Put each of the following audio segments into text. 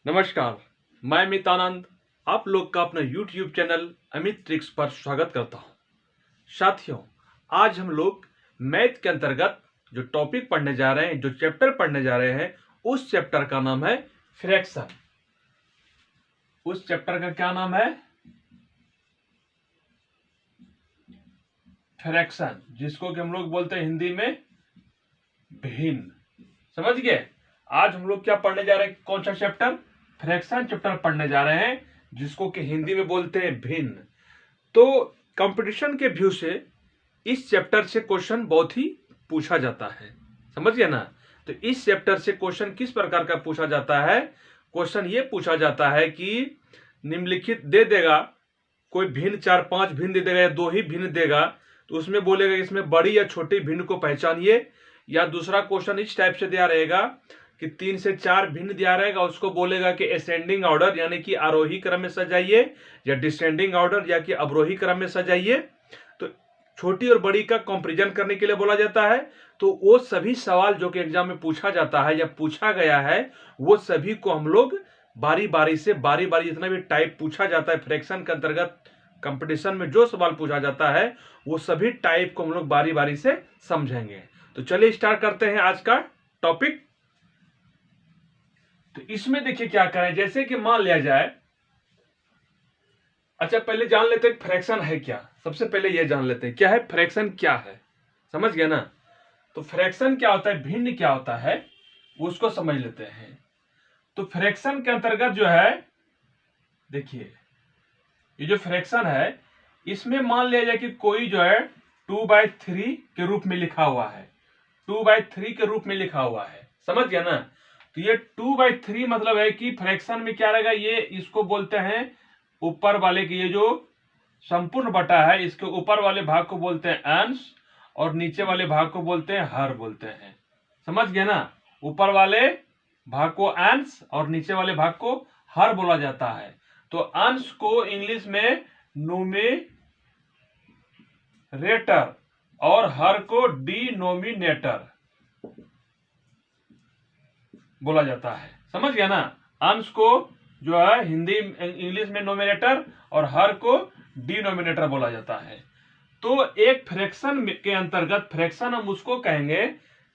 नमस्कार, मैं अमित आनंद आप लोग का अपना YouTube चैनल अमित ट्रिक्स पर स्वागत करता हूं। साथियों, आज हम लोग मैथ के अंतर्गत जो टॉपिक पढ़ने जा रहे हैं, जो चैप्टर पढ़ने जा रहे हैं, उस चैप्टर का नाम है फ्रैक्शन। उस चैप्टर का क्या नाम है? फ्रैक्शन, जिसको कि हम लोग बोलते हैं हिंदी में भिन्न। समझ गए? आज हम लोग क्या पढ़ने जा रहे हैं? कौन सा चैप्टर? फ्रैक्शन चैप्टर पढ़ने जा रहे हैं, जिसको कि हिंदी में बोलते हैं भिन्न। तो कंपटीशन के व्यू से इस चैप्टर से क्वेश्चन बहुत ही पूछा जाता है। समझ गए ना? तो इस चैप्टर से क्वेश्चन किस प्रकार का पूछा जाता है? क्वेश्चन ये पूछा जाता है कि निम्नलिखित दे देगा, कोई भिन्न 4-5 भिन्न दे देगा या 2 ही भिन्न देगा, तो उसमें बोलेगा इसमें बड़ी या छोटी भिन्न को पहचानिए। या दूसरा क्वेश्चन इस टाइप से दिया रहेगा कि 3 से 4 भिन्न दिया रहेगा, उसको बोलेगा कि असेंडिंग ऑर्डर यानी कि आरोही क्रम में सजाइए, या डिसेंडिंग ऑर्डर या कि अवरोही क्रम में सजाइए। तो छोटी और बड़ी का कंपैरिजन करने के लिए बोला जाता है। तो वो सभी सवाल जो कि एग्जाम में पूछा जाता है या पूछा गया है, वो सभी को हम लोग बारी बारी जितना भी टाइप पूछा जाता है फ्रैक्शन के अंतर्गत कंपटीशन में जो सवाल पूछा जाता है, वो सभी टाइप को हम लोग बारी बारी से समझेंगे। तो चलिए स्टार्ट करते हैं आज का टॉपिक। तो इसमें देखिए क्या करें, जैसे कि मान लिया जाए, अच्छा पहले जान लेते हैं फ्रैक्शन है क्या। सबसे पहले यह जान लेते हैं क्या है फ्रैक्शन, क्या है। समझ गया ना? तो फ्रैक्शन क्या होता है, भिन्न क्या होता है, उसको समझ लेते हैं। तो फ्रैक्शन के अंतर्गत जो है, देखिए ये जो फ्रैक्शन है, इसमें मान लिया जाए कि कोई जो है 2/3 के रूप में लिखा हुआ है, 2/3 के रूप में लिखा हुआ है। समझ गया ना? तो ये 2/3 मतलब है कि फ्रैक्शन में क्या रहेगा, ये इसको बोलते हैं ऊपर वाले की, ये जो संपूर्ण बटा है, इसके ऊपर वाले भाग को बोलते हैं अंश और नीचे वाले भाग को बोलते हैं हर बोलते हैं। समझ गए ना? ऊपर वाले भाग को अंश और नीचे वाले भाग को हर बोला जाता है। तो अंश को इंग्लिश में न्यूमेरेटर और हर को डिनोमिनेटर बोला जाता है। समझ गया ना? अंश को जो है हिंदी इंग्लिश में नोमिनेटर और हर को डिनोमिनेटर बोला जाता है। तो एक फ्रैक्शन के अंतर्गत, फ्रैक्शन हम उसको कहेंगे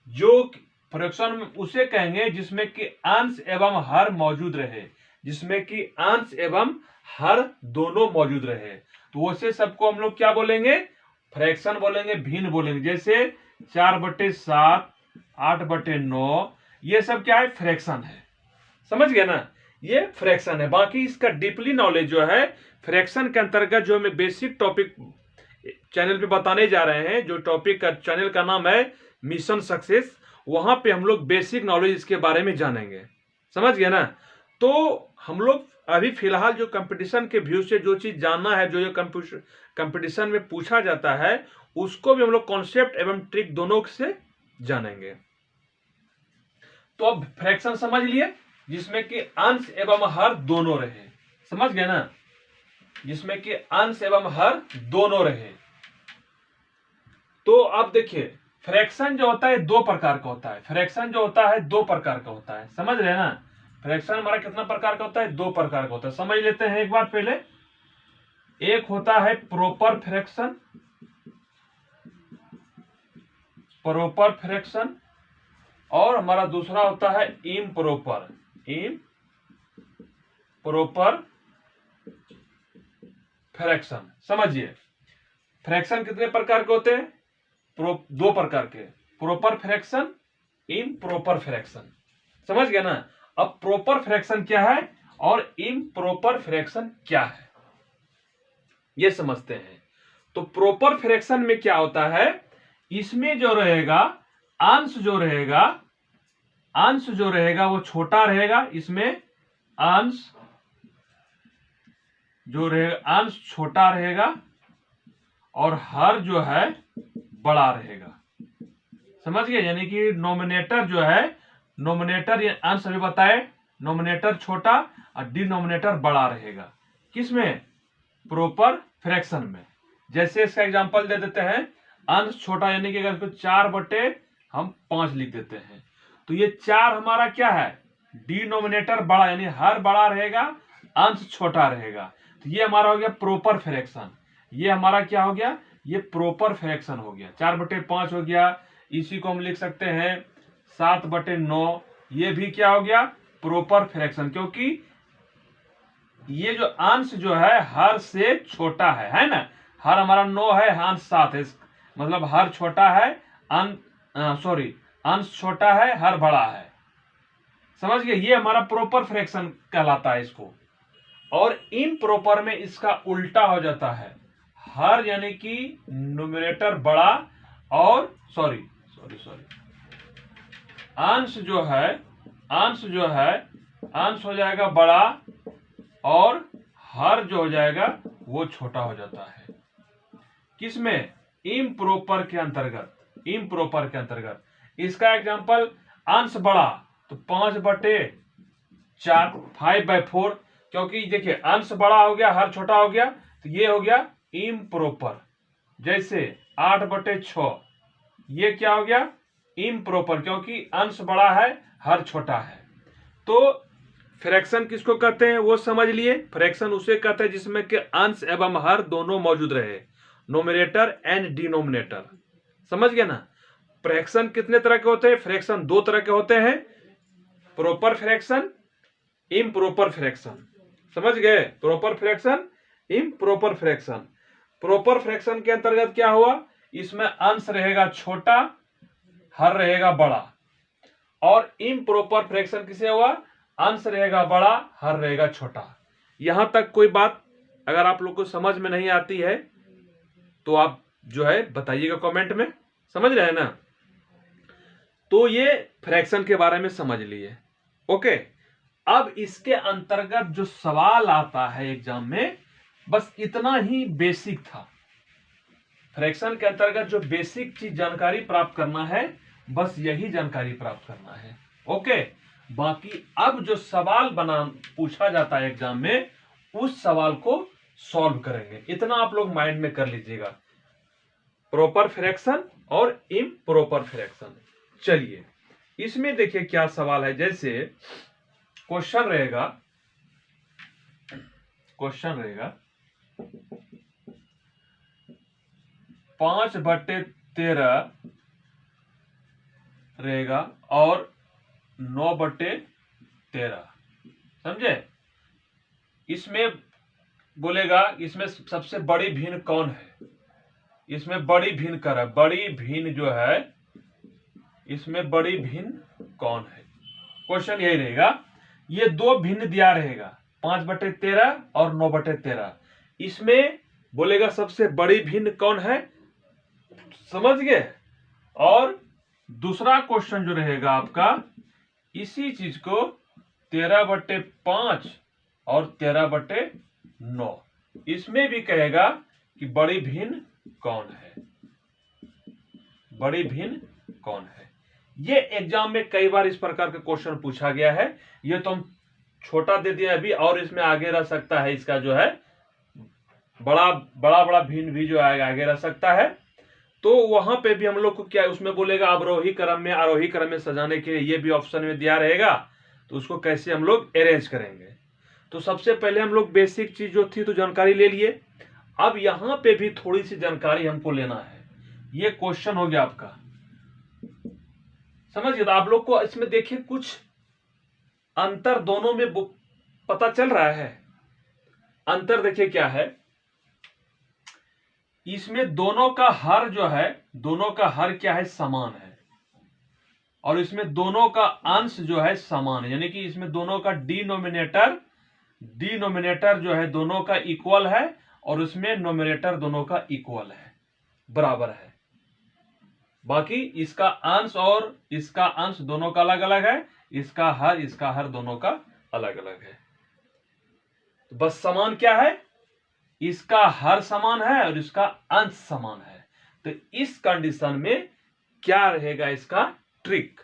जो फ्रैक्शन उसे कहेंगे जिसमें कि अंश एवं हर मौजूद रहे, जिसमें कि अंश एवं हर दोनों मौजूद रहे। तो वैसे सबको हम लोग क्या बोलेंगे? फ्रैक्शन बोलेंगे, भिन्न बोलेंगे। जैसे 4/7, 8/9, ये सब क्या है? फ्रैक्शन है। समझ गया ना? ये फ्रैक्शन है। बाकी इसका डीपली नॉलेज जो है फ्रैक्शन के अंतर्गत, जो हमें बेसिक टॉपिक चैनल पे बताने जा रहे हैं, जो टॉपिक का चैनल का नाम है मिशन सक्सेस, वहां पे हम लोग बेसिक नॉलेज इसके बारे में जानेंगे। समझ गया ना? तो हम लोग अभी फिलहाल जो कंपटीशन के व्यू से जो चीज जानना है, जो कंपटीशन में पूछा जाता है, उसको भी हम लोग कॉन्सेप्ट एवं ट्रिक दोनों से जानेंगे। तो अब फ्रैक्शन समझ लिए, जिसमें कि अंश एवं हर दोनों रहे। समझ गए ना? जिसमें कि अंश एवं हर दोनों रहे। तो अब देखिए, फ्रैक्शन जो होता है 2 प्रकार का होता है। फ्रैक्शन जो होता है 2 प्रकार का होता है। समझ रहे हैं ना? फ्रैक्शन हमारा कितना प्रकार का होता है? 2 प्रकार का होता है। समझ लेते हैं एक बार पहले। एक होता है प्रॉपर फ्रैक्शन, प्रॉपर फ्रैक्शन, और हमारा दूसरा होता है इम्प्रॉपर, इम्प्रॉपर फ्रैक्शन। समझिए, फ्रैक्शन कितने प्रकार के होते हैं? 2 प्रकार के, प्रॉपर फ्रैक्शन, इम्प्रॉपर फ्रैक्शन। समझ गया ना? अब प्रॉपर फ्रैक्शन क्या है और इम्प्रॉपर फ्रैक्शन क्या है, ये समझते हैं। तो प्रॉपर फ्रैक्शन में क्या होता है, इसमें जो रहेगा अंश जो रहेगा वो छोटा रहेगा। इसमें अंश जो रहेगा, अंश छोटा रहेगा और हर जो है बड़ा रहेगा। समझ गए? यानी कि नोमिनेटर जो है, नोमिनेटर ये अंश अभी बताए, नोमिनेटर छोटा और डिनोमिनेटर बड़ा रहेगा। किसमें? प्रॉपर फ्रैक्शन में। जैसे इसका एग्जांपल दे देते हैं, अंश छोटा यानी कि अगर 4/5 लिख देते हैं, तो ये 4 हमारा क्या है? डिनोमिनेटर बड़ा, यानी हर बड़ा रहेगा, अंश छोटा रहेगा। तो ये हमारा हो गया प्रॉपर फ्रैक्शन। ये हमारा क्या हो गया, ये प्रॉपर फ्रैक्शन हो गया। 4/5 हो गया। इसी को हम लिख सकते हैं 7/9। ये भी क्या हो गया, प्रॉपर फ्रैक्शन, क्योंकि ये जो अंश जो है हर से छोटा है ना। हर हमारा 9 है, अंश 7 है, मतलब हर छोटा है, अंश छोटा है, हर बड़ा है। समझ गए, ये हमारा प्रॉपर फ्रैक्शन कहलाता है इसको। और इम्प्रॉपर में इसका उल्टा हो जाता है, हर यानी कि न्यूमरेटर बड़ा और अंश हो जाएगा बड़ा और हर जो हो जाएगा वो छोटा हो जाता है। किसमें, इम्प्रॉपर के अंतर्गत। इसका एग्जांपल, अंश बड़ा तो 5/4, 5/4, क्योंकि देखिए अंश बड़ा हो गया, हर छोटा हो गया, तो ये हो गया इम्प्रॉपर। जैसे 8/6, ये क्या हो गया, इम्प्रॉपर, क्योंकि अंश बड़ा है, हर छोटा है। तो फ्रैक्शन किसको कहते हैं वो समझ लिए। फ्रैक्शन उसे कहते हैं जिसमें कि अंश एवं हर दोनों मौजूद रहे, नोमिनेटर एंड डिनोमिनेटर। समझ गए ना। फ्रैक्शन कितने तरह के होते हैं, फ्रैक्शन 2 तरह के होते हैं, प्रॉपर फ्रैक्शन, इम्प्रॉपर फ्रैक्शन। समझ गए, proper fraction, improper fraction. Proper fraction के अंतर्गत क्या हुआ, इसमें अंश रहेगा छोटा, हर रहेगा बड़ा। और इम्प्रॉपर फ्रैक्शन किसे हुआ, अंश रहेगा बड़ा, हर रहेगा छोटा। यहां तक कोई बात अगर आप लोग को समझ में नहीं आती है तो आप जो है बताइएगा कमेंट में। समझ रहे हैं ना। तो ये फ्रैक्शन के बारे में समझ लिए। ओके, अब इसके अंतर्गत जो सवाल आता है एग्जाम में, बस इतना ही बेसिक था। फ्रैक्शन के अंतर्गत जो बेसिक चीज जानकारी प्राप्त करना है, बस यही जानकारी प्राप्त करना है। ओके, बाकी अब जो सवाल पूछा जाता है एग्जाम में, उस सवाल को सॉल्व करेंगे। इतना आप लोग माइंड में कर लीजिएगा, प्रॉपर फ्रैक्शन और इम्प्रॉपर फ्रैक्शन। चलिए इसमें देखिए क्या सवाल है। जैसे क्वेश्चन रहेगा 5/13 रहेगा और 9/13। समझे। इसमें बोलेगा इसमें सबसे बड़ी भिन्न कौन है, इसमें बड़ी भिन्न कर है, बड़ी भिन्न जो है, इसमें बड़ी भिन्न कौन है। क्वेश्चन यही रहेगा। ये 2 भिन्न दिया रहेगा, 5/13 और 9/13। इसमें बोलेगा सबसे बड़ी भिन्न कौन है। समझ गए। और दूसरा क्वेश्चन जो रहेगा आपका, इसी चीज को 13/5 और 13/9, इसमें भी कहेगा कि बड़ी भिन्न कौन है, बड़ी भिन्न कौन है। ये एग्जाम में कई बार इस प्रकार का क्वेश्चन पूछा गया है। ये तो हम छोटा दे दिया अभी, और इसमें आगे रह सकता है, इसका जो है बड़ा भिन्न भी जो है आगे रह सकता है। तो वहां पे भी हम लोग को क्या, उसमें बोलेगा अवरोही क्रम में, आरोही क्रम में सजाने के लिए, ये भी ऑप्शन में दिया रहेगा। तो उसको कैसे हम लोग अरेंज करेंगे। तो सबसे पहले हम लोग बेसिक चीज जो थी तो जानकारी ले लिए। अब यहां पे भी थोड़ी सी जानकारी हमको लेना है। ये क्वेश्चन हो गया आपका, समझिए। तो आप लोग को इसमें देखिए कुछ अंतर दोनों में पता चल रहा है। अंतर देखिए क्या है, इसमें दोनों का हर जो है, दोनों का हर क्या है, समान है। और इसमें दोनों का अंश जो है समान है, यानी कि इसमें दोनों का डिनोमिनेटर जो है दोनों का इक्वल है, और उसमें नोमिनेटर दोनों का इक्वल है, बराबर है। बाकी इसका अंश और इसका अंश दोनों का अलग अलग है, इसका हर दोनों का अलग अलग है। तो बस समान क्या है, इसका हर समान है और इसका अंश समान है। तो इस कंडीशन में क्या रहेगा इसका ट्रिक,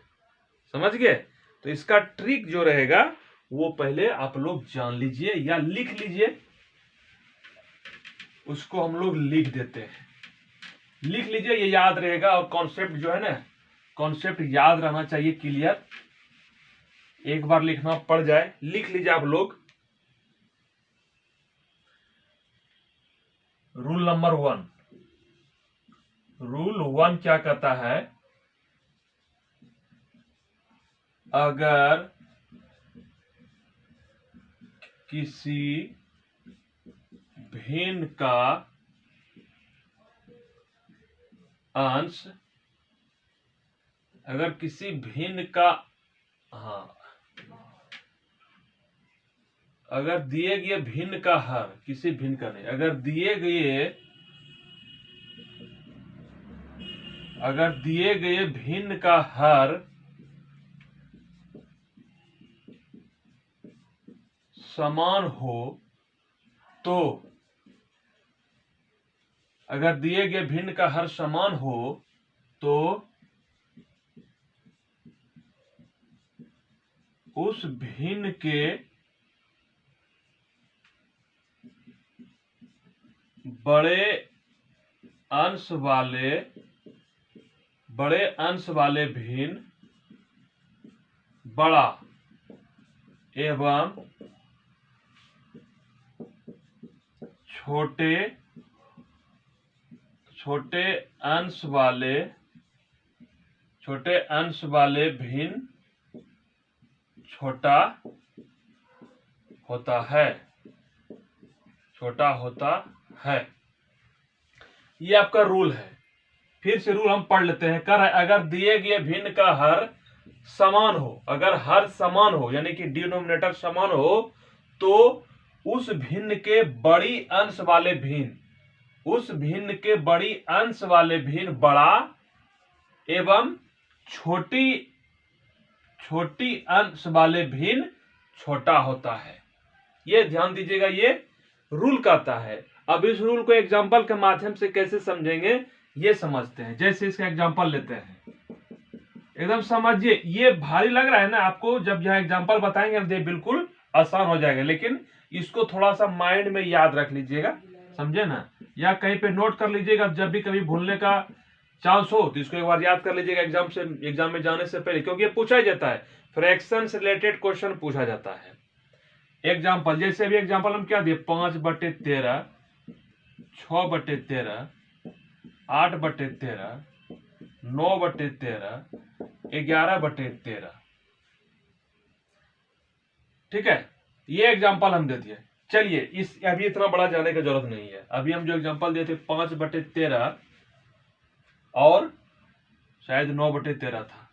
समझ गए। तो इसका ट्रिक जो रहेगा वो पहले आप लोग जान लीजिए या लिख लीजिए। उसको हम लोग लिख देते हैं, लिख लीजिए, ये याद रहेगा। और कॉन्सेप्ट जो है ना, कॉन्सेप्ट याद रहना चाहिए क्लियर। एक बार लिखना पड़ जाए, लिख लीजिए आप लोग। रूल नंबर 1, रूल 1 क्या कहता है, अगर किसी भिन्न का अंश, अगर किसी भिन्न का, हाँ, अगर दिए गए भिन्न का हर, किसी भिन्न का नहीं, अगर दिए गए भिन्न का हर समान हो तो, अगर दिए गए भिन्न का हर समान हो तो उस भिन्न के बड़े अंश वाले भिन्न बड़ा एवं छोटे अंश वाले भिन्न छोटा होता है। ये आपका रूल है। फिर से रूल हम पढ़ लेते हैं। कर है, अगर दिए गए भिन्न का हर समान हो, अगर हर समान हो यानी कि डिनोमिनेटर समान हो तो उस भिन्न के बड़ी अंश वाले भिन्न बड़ा एवं छोटी अंश वाले भिन्न छोटा होता है। ये ध्यान दीजिएगा, ये रूल कहता है। अब इस रूल को एग्जाम्पल के माध्यम से कैसे समझेंगे ये समझते हैं। जैसे इसका एग्जाम्पल लेते हैं, एकदम समझिए। ये भारी लग रहा है ना आपको, जब यह एग्जाम्पल बताएंगे हम बिल्कुल आसान हो जाएगा, लेकिन इसको थोड़ा सा माइंड में याद रख लीजिएगा, समझे ना, या कहीं पे नोट कर लीजिएगा। जब भी कभी भूलने का चांस हो तो इसको एक बार याद कर लीजिएगा एग्जाम में जाने से पहले, क्योंकि ये पूछा ही जाता है, फ्रैक्शन से रिलेटेड क्वेश्चन पूछा जाता है। एग्जाम्पल, जैसे अभी एग्जाम्पल हम क्या दिए, 5/13, 6/13, 8/13, 9/13, 11/13। ठीक है, ये एग्जाम्पल हम दे दिए। चलिए इस अभी इतना बड़ा जाने की जरूरत नहीं है। अभी हम जो एग्जाम्पल दिए थे 5/13 और शायद 9/13 था।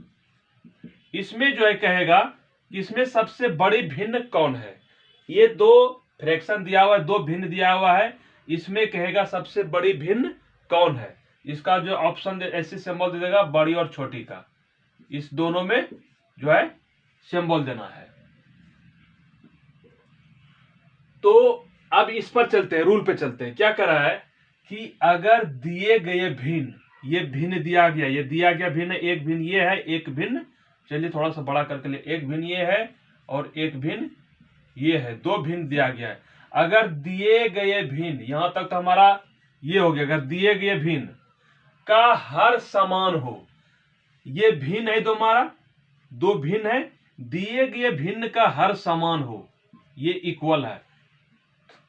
इसमें जो है कहेगा इसमें सबसे बड़ी भिन्न कौन है। ये दो फ्रैक्शन दिया हुआ है, दो भिन्न दिया हुआ है, इसमें कहेगा सबसे बड़ी भिन्न कौन है। इसका जो ऑप्शन ऐसे सिंबल दे देगा, बड़ी और छोटी का, इस दोनों में जो है सिंबल देना है। तो अब इस पर चलते हैं, रूल पे चलते हैं। क्या करा है कि अगर दिए गए भिन्न, ये भिन्न दिया गया, ये दिया गया भिन्न, एक भिन्न ये है, एक भिन्न, चलिए थोड़ा सा बड़ा करके लिए, एक भिन्न ये है और एक भिन्न ये है, दो भिन्न दिया गया है। अगर दिए गए भिन्न, यहां तक तो हमारा ये हो गया, अगर दिए गए भिन्न का हर समान हो, ये भिन्न है, दो भिन्न है, दिए गए भिन्न का हर समान हो, ये इक्वल है,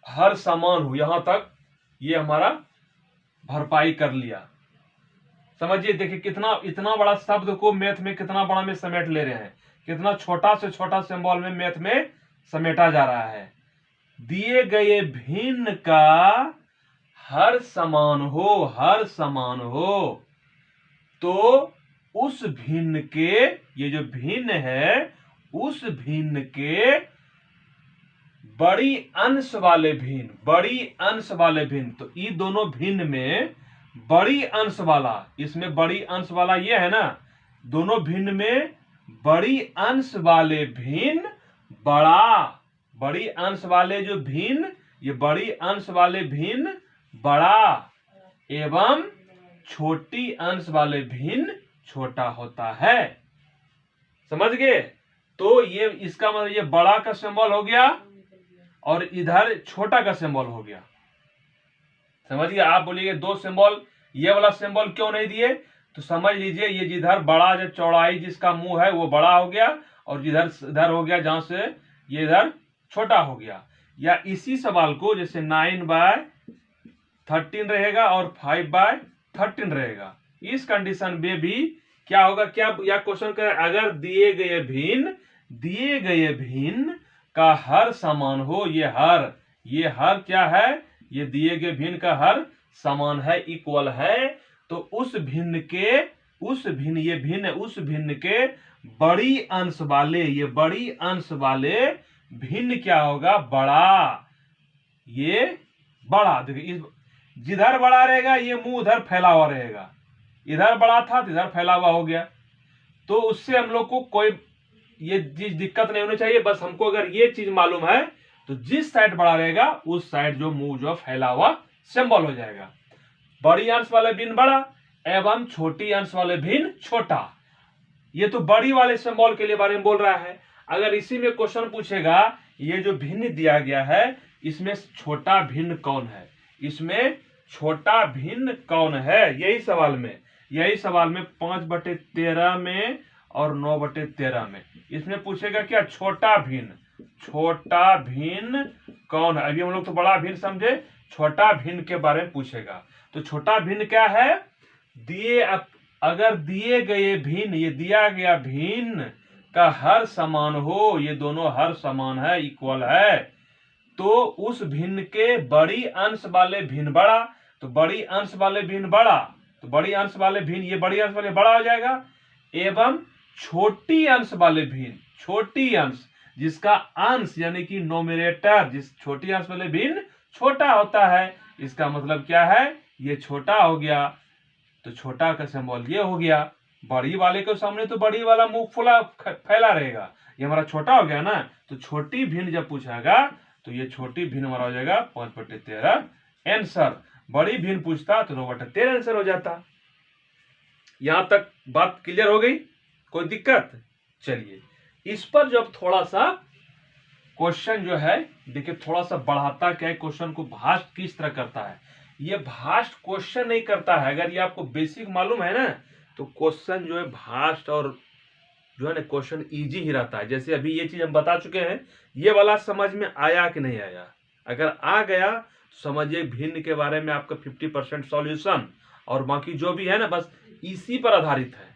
हर समान हो, यहां तक ये हमारा भरपाई कर लिया। समझिए, देखिए कितना, इतना बड़ा शब्द को मैथ में कितना बड़ा में समेट ले रहे हैं, कितना छोटा से छोटा सिंबल में मैथ में समेटा जा रहा है। दिए गए भिन्न का हर समान हो तो उस भिन्न के, ये जो भिन्न है, उस भिन्न के बड़ी अंश वाले भिन्न, तो ये दोनों भिन्न में बड़ी अंश वाला, इसमें बड़ी अंश वाला ये है ना, दोनों भिन्न में बड़ी अंश वाले भिन्न बड़ी अंश वाले जो भिन्न, ये बड़ी अंश वाले भिन्न बड़ा एवं छोटी अंश वाले भिन्न छोटा होता है। समझ गए? तो ये इसका मतलब ये बड़ा का सिंबल हो गया और इधर छोटा का सिंबल हो गया। समझिए, आप बोलिए दो सिंबल, ये वाला सिंबल क्यों नहीं दिए, तो समझ लीजिए ये जिधर बड़ा, जो चौड़ाई जिसका मुंह है वो बड़ा हो गया, और इधर इधर हो गया, जहां से ये इधर छोटा हो गया। या इसी सवाल को जैसे 9/13 रहेगा और 5/13 रहेगा, इस कंडीशन में भी क्या होगा, क्या या क्वेश्चन का अगर दिए गए भिन्न का हर समान हो, ये हर क्या है, ये दिए गए भिन्न का हर समान है, इक्वल है, तो उस भिन्न के बड़ी अंश वाले, ये बड़ी अंश वाले भिन्न क्या होगा, बड़ा। ये बड़ा, देखिए जिधर बड़ा रहेगा ये मुंह उधर फैला हुआ रहेगा, इधर बड़ा था तो इधर फैला हुआ हो गया। तो उससे हम लोग को कोई ये चीज दिक्कत नहीं होनी चाहिए। बस हमको अगर ये चीज मालूम है तो जिस साइड बड़ा रहेगा उस साइड जो मुंह जो फैला हुआ सिंबल हो जाएगा। बड़ी अंश वाले भिन्न बड़ा एवं छोटी अंश वाले भिन्न छोटा। ये तो बड़ी वाले सिंबल के लिए बारे में बोल रहा है। अगर इसी में क्वेश्चन पूछेगा ये जो भिन्न दिया गया है इसमें छोटा भिन्न कौन है, इसमें छोटा भिन्न कौन है, यही सवाल में 5/13 में और 9/13 में इसमें पूछेगा क्या, छोटा भिन्न कौन है। अभी हम लोग तो बड़ा भिन्न समझे, छोटा भिन्न के बारे में पूछेगा। तो छोटा भिन्न क्या है, अगर दिए गए भिन्न, ये दिया गया भिन्न का हर समान हो, ये दोनों हर समान है, इक्वल है, तो उस भिन्न के बड़ी अंश वाले भिन्न बड़ा, तो बड़ी अंश वाले भिन्न बड़ा, तो बड़ी अंश वाले भिन्न, ये बड़ी अंश वाले बड़ा हो जाएगा, एवं छोटी अंश वाले भिन्न, छोटी अंश जिसका अंश यानी कि नोमिनेटर, जिस छोटी अंश वाले भिन्न छोटा होता है, इसका मतलब क्या है, ये छोटा हो गया, तो छोटा का सिंबल ये हो गया। बड़ी वाले के सामने तो बड़ी वाला मुंह फैला रहेगा, ये हमारा छोटा हो गया ना। तो छोटी भिन्न जब पूछेगा तो ये छोटी भिन्न हमारा हो जाएगा 5/13 आंसर। बड़ी भिन्न पूछता तो 9/13 आंसर हो जाता। यहां तक बात क्लियर हो गई, कोई दिक्कत? चलिए इस पर जब थोड़ा सा क्वेश्चन जो है देखिए थोड़ा सा बढ़ाता क्या है, क्वेश्चन को भास्ट किस तरह करता है। ये भास्ट क्वेश्चन नहीं करता है, अगर ये आपको बेसिक मालूम है ना तो क्वेश्चन जो है भास्ट और जो है ना क्वेश्चन इजी ही रहता है। जैसे अभी ये चीज हम बता चुके हैं, ये वाला समझ में आया कि नहीं आया, अगर आ गया तो समझिए भिन्न के बारे में आपका 50% सॉल्यूशन, और बाकी जो भी है ना बस इसी पर आधारित है।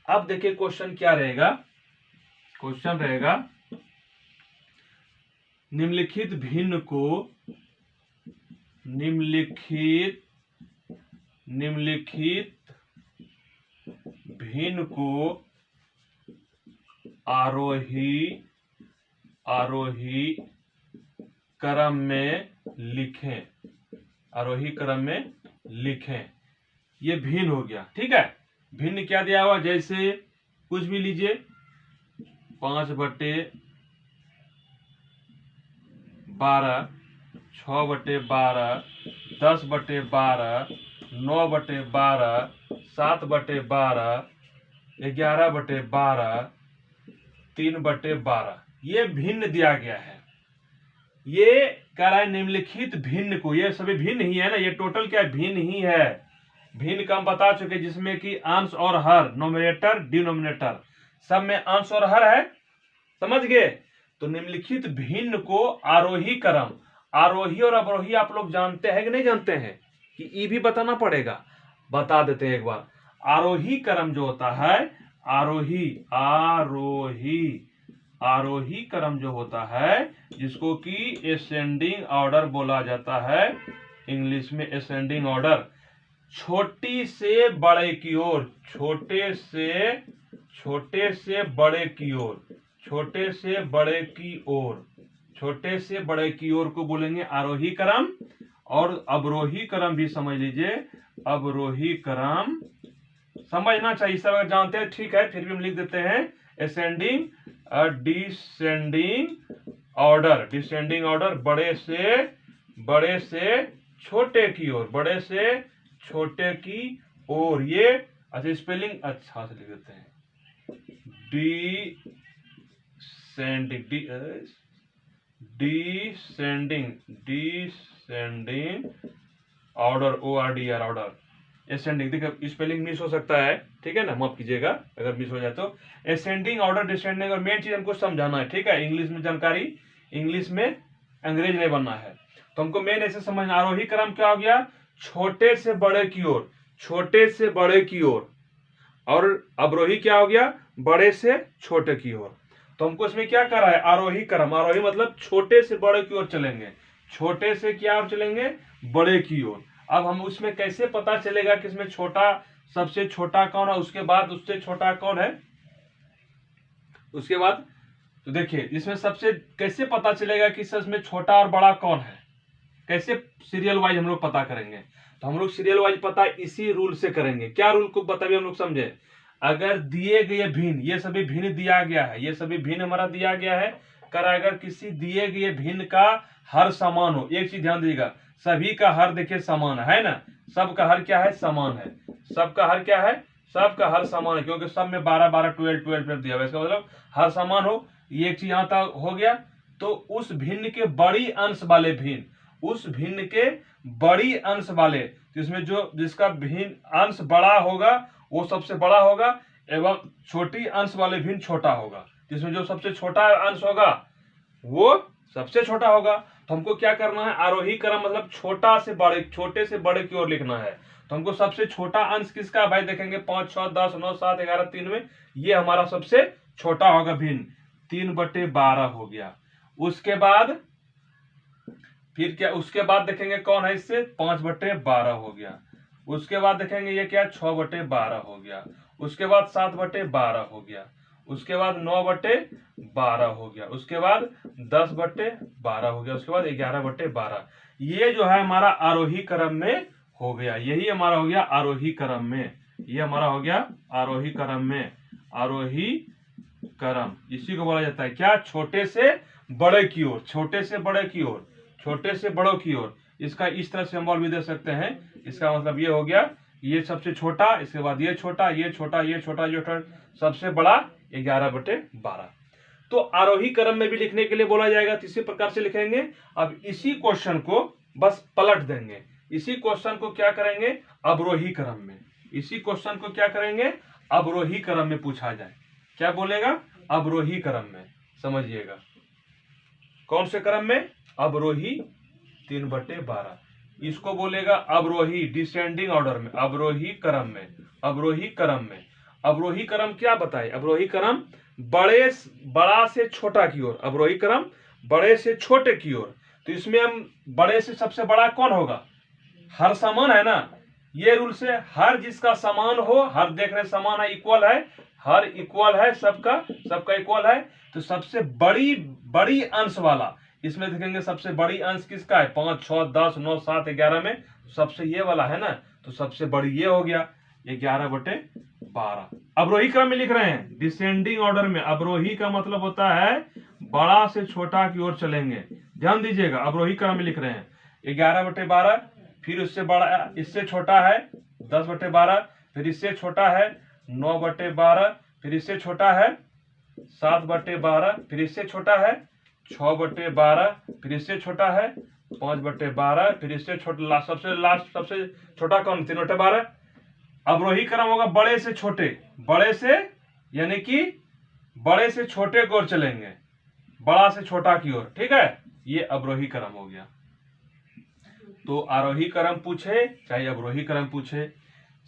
अब देखिए क्वेश्चन क्या रहेगा, क्वेश्चन रहेगा निम्नलिखित भिन्न को आरोही क्रम में लिखें। ये भिन्न हो गया, ठीक है। भिन्न क्या दिया हुआ, जैसे कुछ भी लीजिए, 5/12, 6/12, 10/12, 9/12, 7/12, 11/12, 3/12, ये भिन्न दिया गया है। ये कह रहा है निम्नलिखित भिन्न को, ये सभी भिन्न ही है ना, ये टोटल क्या भिन्न ही है। भिन्न का हम बता चुके जिसमें कि अंश और हर, नोमिनेटर डिनोमिनेटर सब में अंश और हर है, समझ गए। तो निम्नलिखित भिन्न को आरोही क्रम, आरोही और अवरोही आप लोग जानते हैं कि नहीं जानते हैं, कि ये भी बताना पड़ेगा, बता देते हैं एक बार। आरोही क्रम जो होता है, आरोही क्रम जो होता है जिसको कि असेंडिंग ऑर्डर बोला जाता है, इंग्लिश में असेंडिंग ऑर्डर, छोटी से बड़े की ओर, छोटे से बड़े की ओर को बोलेंगे आरोही क्रम। और अवरोही क्रम भी समझ लीजिए, अवरोही क्रम समझना चाहिए, सब अगर जानते हैं ठीक है, फिर भी हम लिख देते हैं असेंडिंग डिसेंडिंग ऑर्डर, बड़े से छोटे की ओर, बड़े से छोटे की ओर। ये अच्छा स्पेलिंग अच्छा से लिख देते हैं, descending order, ORDR order, ascending, देखिए स्पेलिंग मिस हो सकता है, ठीक है ना, माफ कीजिएगा अगर मिस हो जाए तो। असेंडिंग ऑर्डर, डिसेंडिंग, और मेन चीज हमको समझाना है, ठीक है, इंग्लिश में जानकारी, इंग्लिश में अंग्रेज नहीं बनना है, तो हमको मेन ऐसे समझना। आरोही क्रम क्या हो गया, छोटे से बड़े की ओर, छोटे से बड़े की ओर, और अवरोही क्या हो गया, बड़े से छोटे की ओर। तो हमको इसमें क्या कर रहा है, आरोही क्रम, आरोही मतलब छोटे से बड़े की ओर चलेंगे, छोटे से क्या ओर चलेंगे, बड़े की ओर। अब हम उसमें कैसे पता चलेगा कि इसमें छोटा, सबसे छोटा कौन है, उसके बाद उससे छोटा कौन है, उसके बाद, तो देखिए इसमें सबसे कैसे पता चलेगा कि इसमें छोटा और बड़ा कौन है, कैसे सीरियल वाइज हम लोग पता करेंगे, तो हम लोग सीरियल वाइज पता इसी रूल से करेंगे। क्या रूल को बताइए हम लोग समझे, अगर दिए गए भिन्न, ये सभी भिन्न दिया गया है, ये सभी भिन्न हमारा दिया गया है, कर अगर किसी दिए गए भिन्न का हर समान हो, एक चीज ध्यान दीजिएगा, सभी का हर देखिए समान है ना, सबका हर क्या है, समान है, सबका हर क्या है, सबका हर समान है, क्योंकि सब में 12 12 12 12 दिया हुआ है, इसका मतलब हर समान हो, ये एक चीज यहां तक हो गया। तो उस भिन्न के बड़ी अंश वाले भिन्न, उस भिन्न के बड़ी अंश वाले, तो इसमें जो जिसका भिन्न अंश बड़ा होगा वो सबसे बड़ा होगा, एवं छोटी अंश वाले भिन्न छोटा होगा, जिसमें जो सबसे छोटा अंश होगा वो सबसे छोटा होगा। तो हमको क्या करना है, आरोही क्रम मतलब छोटा से बड़े, छोटे से बड़े की ओर लिखना है। तो हमको सबसे छोटा अंश किसका, भाई देखेंगे 5 6 10 9 7 11 3 में, ये हमारा सबसे छोटा होगा भिन्न, 3/12 हो गया। उसके बाद फिर क्या, उसके बाद देखेंगे कौन है, इससे 5/12 हो गया। उसके बाद देखेंगे ये क्या, 6/12 हो गया। उसके बाद 7/12 हो गया। उसके बाद 9/12 हो गया। उसके बाद 10/12 हो गया। उसके बाद 11/12। ये जो है हमारा आरोही क्रम में हो गया, यही हमारा हो गया आरोही क्रम में, ये हमारा हो गया आरोही क्रम में, आरोही क्रम इसी को बोला जाता है क्या, छोटे से बड़े की ओर, छोटे से बड़े की ओर, छोटे से बड़ों की ओर। इसका इस तरह सिंबल भी दे सकते हैं, इसका मतलब ये हो गया, ये सबसे छोटा, इसके बाद ये छोटा, ये छोटा, ये छोटा, ये छोटा, सबसे बड़ा 11/12। तो आरोही क्रम में भी लिखने के लिए बोला जाएगा, तो इसी प्रकार से लिखेंगे। अब इसी क्वेश्चन को बस पलट देंगे, इसी क्वेश्चन को क्या करेंगे, अवरोही क्रम में, इसी क्वेश्चन को क्या करेंगे, अवरोही क्रम में पूछा जाए। क्या बोलेगा, अवरोही क्रम में, समझिएगा कौन से क्रम में, अवरोही 3/12, इसको बोलेगा अवरोही डिसेंडिंग ऑर्डर में, अवरोही क्रम में, अवरोही क्रम में। अवरोही क्रम क्या बताए, अवरोही क्रम बड़ा से छोटा की ओर, अवरोही क्रम बड़े से छोटे की ओर। तो इसमें हम बड़े से सबसे बड़ा कौन होगा, हर समान है ना, ये रूल से हर जिसका समान हो, हर देख रहे समान है, इक्वल है, हर इक्वल है, सबका सबका इक्वल है, तो सबसे बड़ी बड़ी अंश वाला, इसमें देखेंगे सबसे बड़ी अंश किसका है, 5 6 10 9 7 11 में सबसे ये वाला है ना, तो सबसे बड़ी ये हो गया 11/12। अवरोही क्रम में लिख रहे हैं, डिसेंडिंग ऑर्डर में। अवरोही का मतलब होता है बड़ा से छोटा की ओर चलेंगे, ध्यान दीजिएगा, अवरोही क्रम में लिख रहे हैं 11/12, फिर उससे बड़ा, इससे छोटा है 10/12, फिर इससे छोटा है 9/12, फिर इससे छोटा है 7/12, फिर इससे छोटा है 6/12, फिर इससे छोटा है 5/12, फिर इससे छोटा, सबसे लास्ट सबसे छोटा कौन, 3/12। अवरोही क्रम होगा बड़े से छोटे, बड़े से यानी कि बड़े से छोटे की ओर चलेंगे, बड़ा से छोटा की ओर, ठीक है, ये अवरोही क्रम हो गया। तो आरोही क्रम पूछे चाहे अवरोही क्रम पूछे,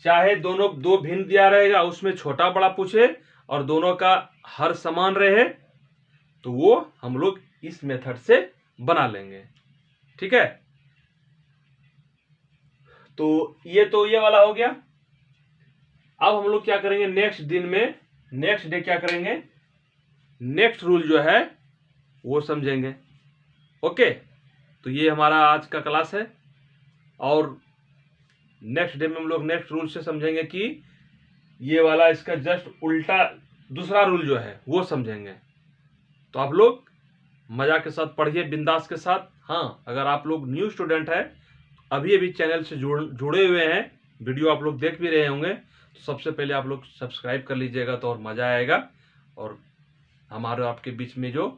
चाहे दोनों दो भिन्न दिया रहेगा उसमें छोटा बड़ा पूछे और दोनों का हर समान रहे, तो वो हम लोग इस मेथड से बना लेंगे, ठीक है। तो ये वाला हो गया। अब हम लोग क्या करेंगे, नेक्स्ट दिन में, नेक्स्ट डे क्या करेंगे, नेक्स्ट रूल जो है वो समझेंगे, ओके। तो ये हमारा आज का क्लास है, और नेक्स्ट डे में हम लोग नेक्स्ट रूल से समझेंगे कि ये वाला इसका जस्ट उल्टा दूसरा रूल जो है वो समझेंगे। तो आप लोग मजा के साथ पढ़िए, बिंदास के साथ। हाँ, अगर आप लोग न्यू स्टूडेंट है, अभी अभी चैनल से जुड़े हुए हैं, वीडियो आप लोग देख भी रहे होंगे, तो सबसे पहले आप लोग सब्सक्राइब कर लीजिएगा, तो और मज़ा आएगा, और हमारे आपके बीच में जो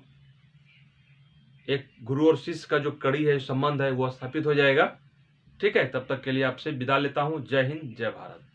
एक गुरु और शिष्य का जो कड़ी है, संबंध है, वो स्थापित हो जाएगा। ठीक है, तब तक के लिए आपसे विदा लेता हूँ। जय हिंद, जय भारत।